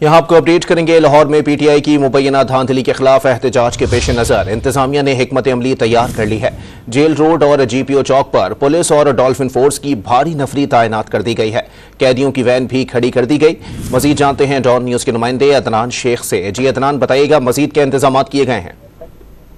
यहाँ आपको अपडेट करेंगे। लाहौर में पीटीआई की मुबैना धांधली के खिलाफ एहतजाज के पेश नजर इंतजामिया ने हिकमत अमली तैयार कर ली है। जेल रोड और जीपीओ चौक पर पुलिस और डॉल्फिन फोर्स की भारी नफरी तैनात कर दी गई है। कैदियों की वैन भी खड़ी कर दी गई। मजीद जानते हैं डॉन न्यूज के नुमाइंदे अदनान शेख से। जी अदनान, बताइएगा मजीद क्या इंतजाम किए गए हैं?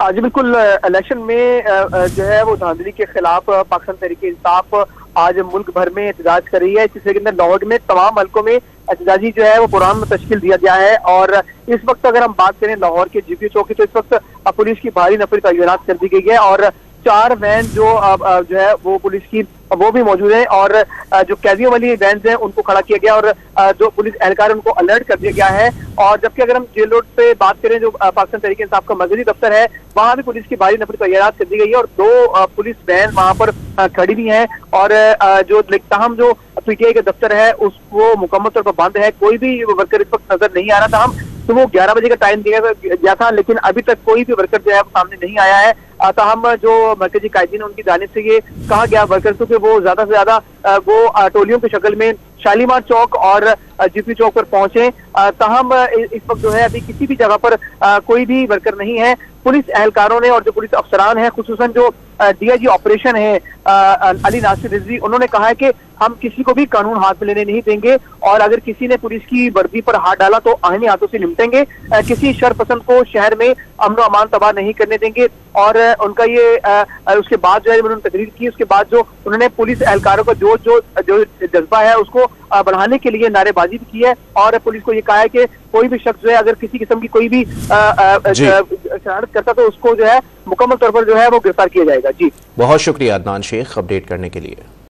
जी बिल्कुल, इलेक्शन में जो है वो धांधली के खिलाफ पाकिस्तान तहरीक-ए-इंसाफ आज मुल्क भर में एहतजाज कर रही है। इस सिलसिले के अंदर लाहौर में तमाम हल्कों में एहतजाजी जो है वो प्रोग्राम में तश्कील दिया गया है। और इस वक्त अगर हम बात करें लाहौर के जीपीओ चौक की, तो इस वक्त पुलिस की भारी नफरी तैनात कर दी गई है और 4 वैन जो है वो पुलिस की वो भी मौजूद है और जो कैदियों वाली वैन हैं उनको खड़ा किया गया और जो पुलिस एहलकार उनको अलर्ट कर दिया गया है। और जबकि अगर हम जेल रोड पे बात करें, जो पाकिस्तान तहरीक इंसाफ का मरकजी दफ्तर है, वहां भी पुलिस की भारी नफरी तैनात कर दी गई है और 2 पुलिस वैन वहां पर खड़ी भी है। और जो ताहम जो पीटीआई का दफ्तर है वो मुकम्मल तौर पर बंद है। कोई भी वर्कर इस वक्त नजर नहीं आ रहा था। हम तो वो 11 बजे का टाइम दिया गया था, लेकिन अभी तक कोई भी वर्कर जो है सामने नहीं आया है। ताहम जो मरकजी कायदीन उनकी जानिब से ये कहा गया वर्कर्स को कि वो ज्यादा से ज्यादा वो टोलियों की शक्ल में शालीमार चौक और जीपी चौक पर पहुंचे। ताहम इस वक्त जो है अभी किसी भी जगह पर कोई भी वर्कर नहीं है। पुलिस एहलकारों ने और जो पुलिस अफसरान हैं, खुसूसन जो डीआईजी ऑपरेशन है अली नासिर रिजवी, उन्होंने कहा है कि हम किसी को भी कानून हाथ में लेने नहीं देंगे और अगर किसी ने पुलिस की वर्दी पर हाथ डाला तो आईनी हाथों से निपटेंगे। किसी शरपसंद को शहर में अमन अमान तबाह नहीं करने देंगे। और उनका ये उसके बाद जो है उन्होंने तकरीर की, उसके बाद जो उन्होंने पुलिस एहलकारों का जो जज्बा है उसको बढ़ाने के लिए नारेबाजी भी की है और पुलिस को ये कहा है कि कोई भी शख्स जो है अगर किसी किस्म की कोई भी शरारत करता तो उसको जो है मुकम्मल तौर पर जो है वो गिरफ्तार किया जाएगा। जी, बहुत शुक्रिया अदनान शेख अपडेट करने के लिए।